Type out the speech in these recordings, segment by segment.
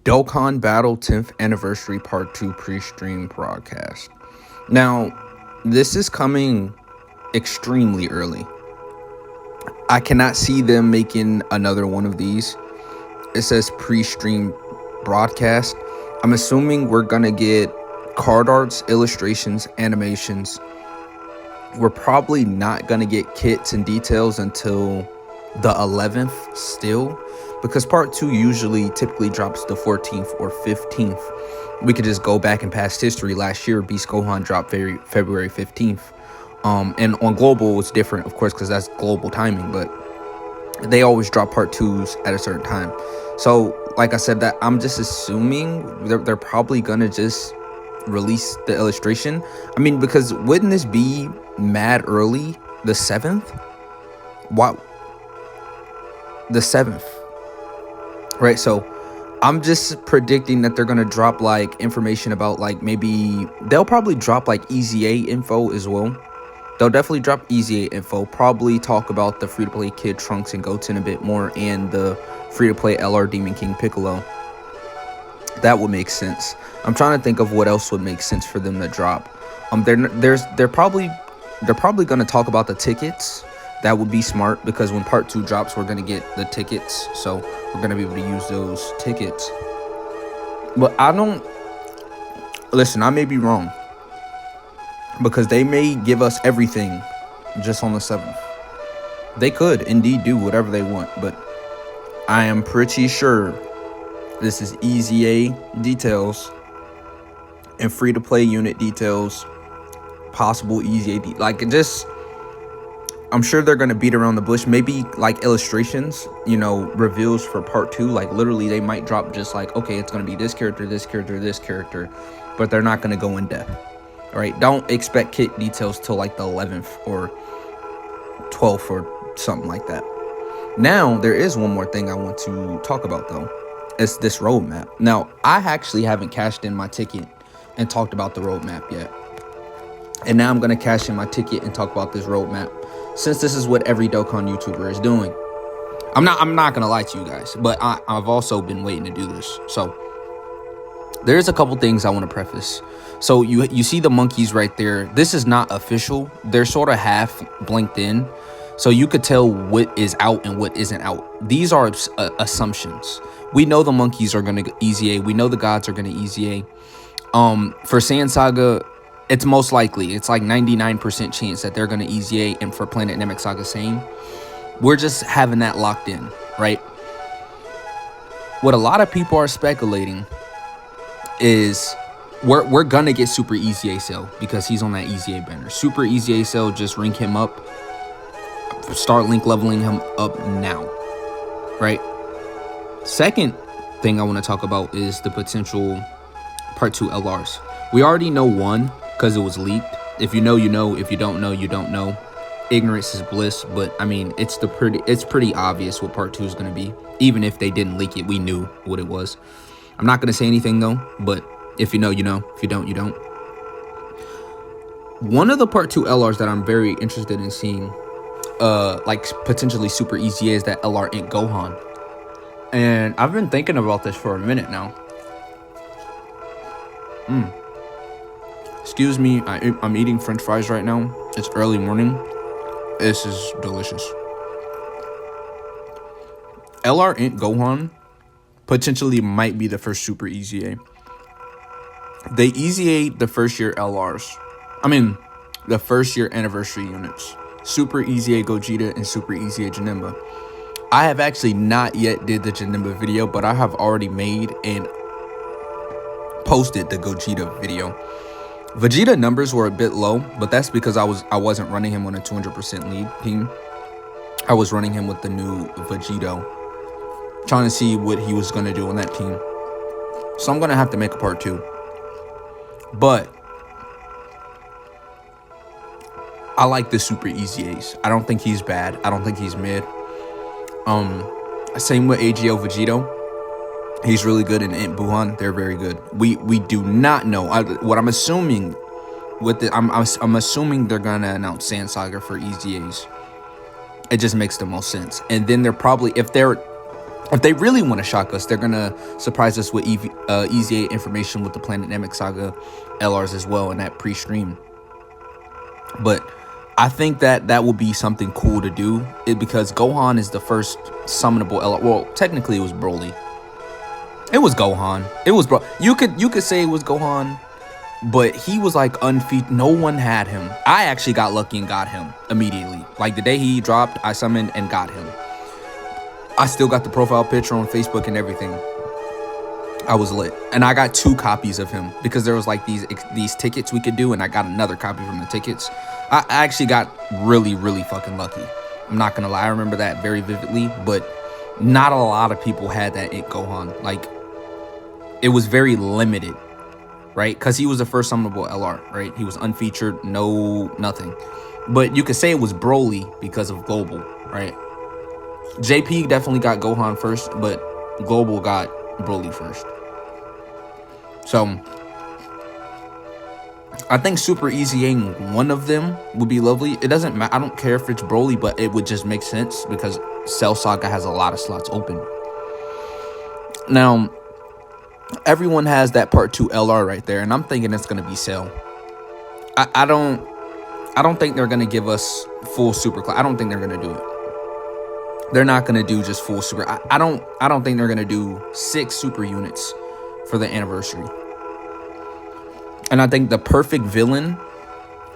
Dokkan Battle 10th Anniversary Part 2 pre-stream broadcast. Now, this is coming extremely early. I cannot see them making another one of these. It says pre-stream broadcast. I'm assuming we're gonna get card arts, illustrations, animations. We're probably not gonna get kits and details until the 11th still, because part 2 typically drops the 14th or 15th. We could just go back in past history. Last year, Beast Gohan dropped February 15th. And on global, it's different, of course, because that's global timing, but they always drop part 2s at a certain time. So, like I said, that I'm just assuming they're probably gonna just release the illustration. I mean, because wouldn't this be mad early, the 7th? What? The 7th, right? So I'm just predicting that they're gonna drop like information about, like, maybe they'll probably drop like EZA info as well. They'll definitely drop EZA info, probably talk about the free-to-play Kid Trunks and Goten a bit more, and the free-to-play LR Demon King Piccolo. That would make sense. I'm trying to think of what else would make sense for them to drop. They're probably gonna talk about the tickets. That would be smart, because when part 2 drops, we're going to get the tickets. So we're going to be able to use those tickets. But listen, I may be wrong, because they may give us everything just on the 7th. They could indeed do whatever they want, but I am pretty sure this is EZA details and free-to-play unit details, possible EZA, I'm sure they're going to beat around the bush. Maybe like illustrations, reveals for part 2. Like, literally, they might drop just like, okay, it's going to be this character, this character, this character. But they're not going to go in depth. All right? Don't expect kit details till like the 11th or 12th or something like that. Now, there is one more thing I want to talk about, though. It's this roadmap. Now, I actually haven't cashed in my ticket and talked about the roadmap yet. And now I'm going to cash in my ticket and talk about this roadmap, since this is what every Dokkan YouTuber is doing. I'm not gonna lie to you guys, but I've also been waiting to do this. So there's a couple things I want to preface. So you see the monkeys right there. This is not official. They're sort of half blinked in, so you could tell what is out and what isn't out. These are assumptions. We know the monkeys are gonna EZA. We know the gods are gonna EZA. For Saiyan Saga, it's most likely, it's like 99% chance that they're going to EZA, and for Planet Namek Saga same. We're just having that locked in, right? What a lot of people are speculating is we're going to get Super EZA Cell, because he's on that EZA banner. Super EZA Cell, just rank him up. Start link leveling him up now, right? Second thing I want to talk about is the potential Part 2 LRs. We already know one, because it was leaked. If you know, you know. If you don't know, you don't know. Ignorance is bliss. But I mean, it's pretty obvious what part 2 is going to be. Even if they didn't leak it, we knew what it was. I'm not going to say anything though, but if you know, you know. If you don't, you don't. One of the part 2 LRs that I'm very interested in seeing, like potentially Super EZA, is that LR Int Gohan. And I've been thinking about this for a minute now. Excuse me, I'm eating french fries right now. It's early morning. This is delicious. LR Int Gohan potentially might be the first Super EZA. They EZA'd the first year LRs. I mean, the first year anniversary units. Super EZA Gogeta and Super EZA Janemba. I have actually not yet did the Janemba video, but I have already made and posted the Gogeta video. Vegeta numbers were a bit low, but that's because I wasn't running him on a 200% lead team. I was running him with the new Vegito, trying to see what he was going to do on that team. So I'm going to have to make a part 2. But I like the Super EZAs. I don't think he's bad. I don't think he's mid. Same with AGO Vegito. He's really good in Int Buhan. They're very good. We do not know. What I'm assuming with the I'm assuming they're gonna announce Saiyan Saga for EZAs. It just makes the most sense. And then they're probably, if they're If they really want to shock us, they're gonna surprise us with Easy 8 information with the Planet Namek Saga LRs as well in that pre-stream. But I think that will be something cool to do, because Gohan is the first summonable LR. Well, technically it was Broly. It was Gohan. It was You could say it was Gohan, but he was like unfeatured. No one had him. I actually got lucky and got him immediately. Like the day he dropped, I summoned and got him. I still got the profile picture on Facebook and everything. I was lit. And I got 2 copies of him because there was like these tickets we could do, and I got another copy from the tickets. I actually got really, really fucking lucky. I'm not gonna lie. I remember that very vividly, but not a lot of people had that It Gohan. Like, it was very limited, right? Because he was the first summonable LR, right? He was unfeatured, nothing. But you could say it was Broly because of Global, right? JP definitely got Gohan first, but Global got Broly first. So I think Super Easying one of them would be lovely. It doesn't matter. I don't care if it's Broly, but it would just make sense because Cell Saga has a lot of slots open. Now, everyone has that Part 2 LR right there, and I'm thinking it's gonna be Cell. I don't think they're gonna give us full super class. I don't think they're gonna do it. They're not gonna do just full super. I don't think they're gonna do 6 super units for the anniversary. And I think the perfect villain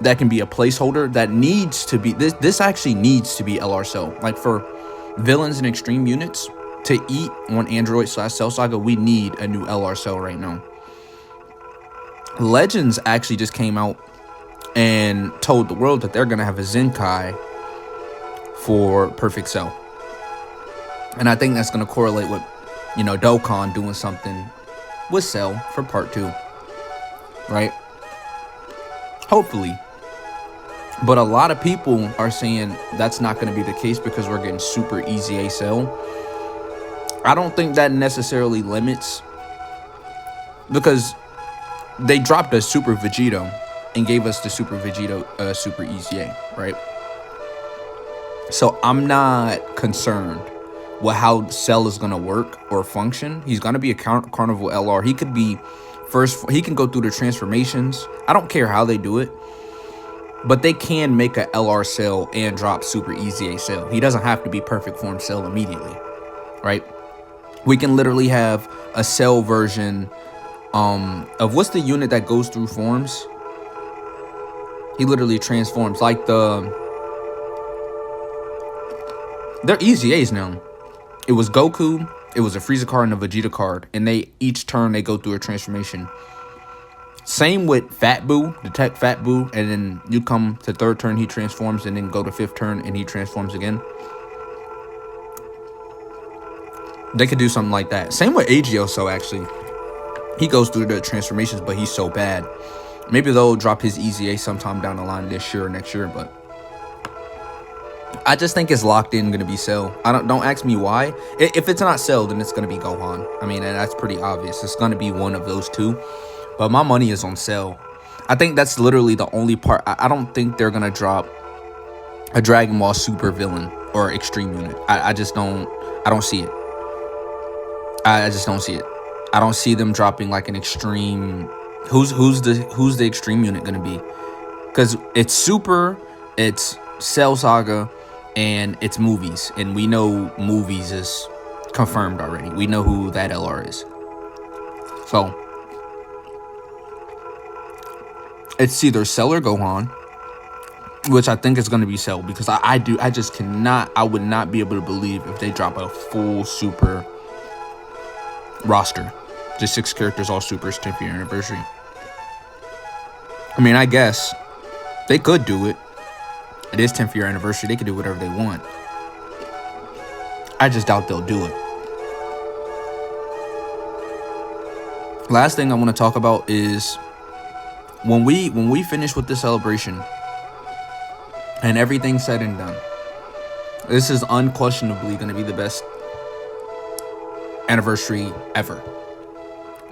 that can be a placeholder that needs to be this actually needs to be LR Cell. Like, for villains and extreme units to eat on Android/Cell Saga, we need a new LR Cell right now. Legends actually just came out and told the world that they're gonna have a Zenkai for Perfect Cell. And I think that's going to correlate with, Dokkan doing something with Cell for Part 2. Right? Hopefully. But a lot of people are saying that's not going to be the case because we're getting Super Easy A Cell. I don't think that necessarily limits, because they dropped a Super Vegito and gave us the Super Vegito Super Easy A, right? So I'm not concerned with how Cell is going to work or function. He's going to be a Carnival LR. He could be first. He can go through the transformations. I don't care how they do it. But they can make a LR Cell and drop Super Easy A Cell. He doesn't have to be perfect form Cell immediately. Right? We can literally have a Cell version of what's the unit that goes through forms? He literally transforms. Like they're Easy A's now. It was Goku, it was a Frieza card and a Vegeta card, and each turn they go through a transformation. Same with Fat Boo, detect Fat Boo, and then you come to 3rd turn, he transforms, and then go to 5th turn and he transforms again. They could do something like that. Same with Agioso, actually. He goes through the transformations, but he's so bad. Maybe they'll drop his Easy A sometime down the line this year or next year, but I just think it's locked in going to be Cell. Don't ask me why. If it's not Cell, then it's going to be Gohan. I mean, and that's pretty obvious. It's going to be one of those two. But my money is on Cell. I think that's literally the only part. I don't think they're going to drop a Dragon Ball super villain or extreme unit. I just don't. I don't see it. I just don't see it. I don't see them dropping like an extreme. Who's the extreme unit going to be? Because it's Super, it's Cell Saga, and it's movies, and we know movies is confirmed already. We know who that LR is. So it's either Cell or Gohan, which I think is going to be Cell, because I would not be able to believe if they drop a full super roster, just 6 characters, all supers, 10th year anniversary. I mean, I guess they could do it. It is 10th year anniversary. They can do whatever they want. I just doubt they'll do it. Last thing I want to talk about is when we finish with the celebration and everything's said and done, this is unquestionably going to be the best anniversary ever.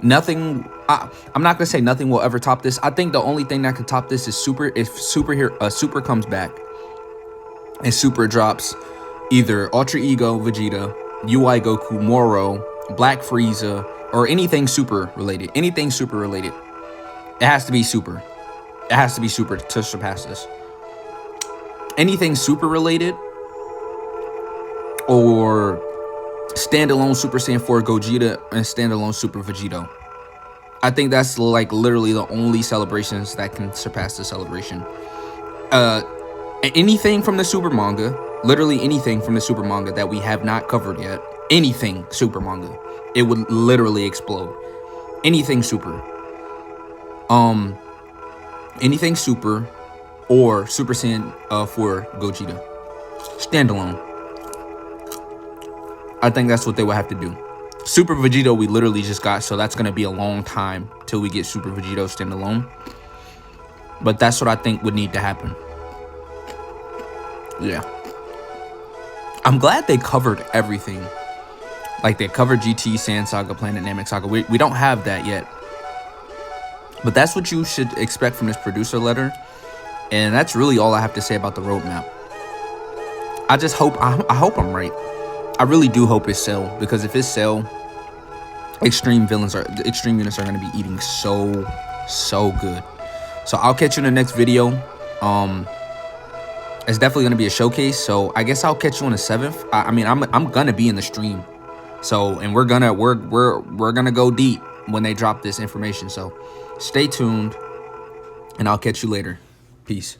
Nothing. I'm not gonna say nothing will ever top this. I think the only thing that could top this is Super. If Super comes back and Super drops either Ultra Ego Vegeta UI Goku, Moro, Black Frieza, or anything super related. Anything super related. It has to be super. It has to be super to surpass this. Anything super related or standalone Super Saiyan 4 Gogeta and standalone Super Vegito. I think that's like literally the only celebrations that can surpass the celebration. Anything from the super manga, literally anything from the super manga that we have not covered yet, anything super manga, it would literally explode. Anything super. Anything super or Super Saiyan 4 Gogeta. Standalone. I think that's what they would have to do. Super Vegito we literally just got, so that's going to be a long time till we get Super Vegito standalone. But that's what I think would need to happen. Yeah. I'm glad they covered everything. Like they covered GT, Saiyan Saga, Planet Namek Saga. We don't have that yet. But that's what you should expect from this producer letter. And that's really all I have to say about the roadmap. I just hope, I hope I'm right. I really do hope it's Cell, because if it's Cell, extreme units are going to be eating so good. So I'll catch you in the next video. It's definitely going to be a showcase, so I guess I'll catch you on the 7th. I mean, I'm going to be in the stream. So, and we're going to go deep when they drop this information. So, stay tuned and I'll catch you later. Peace.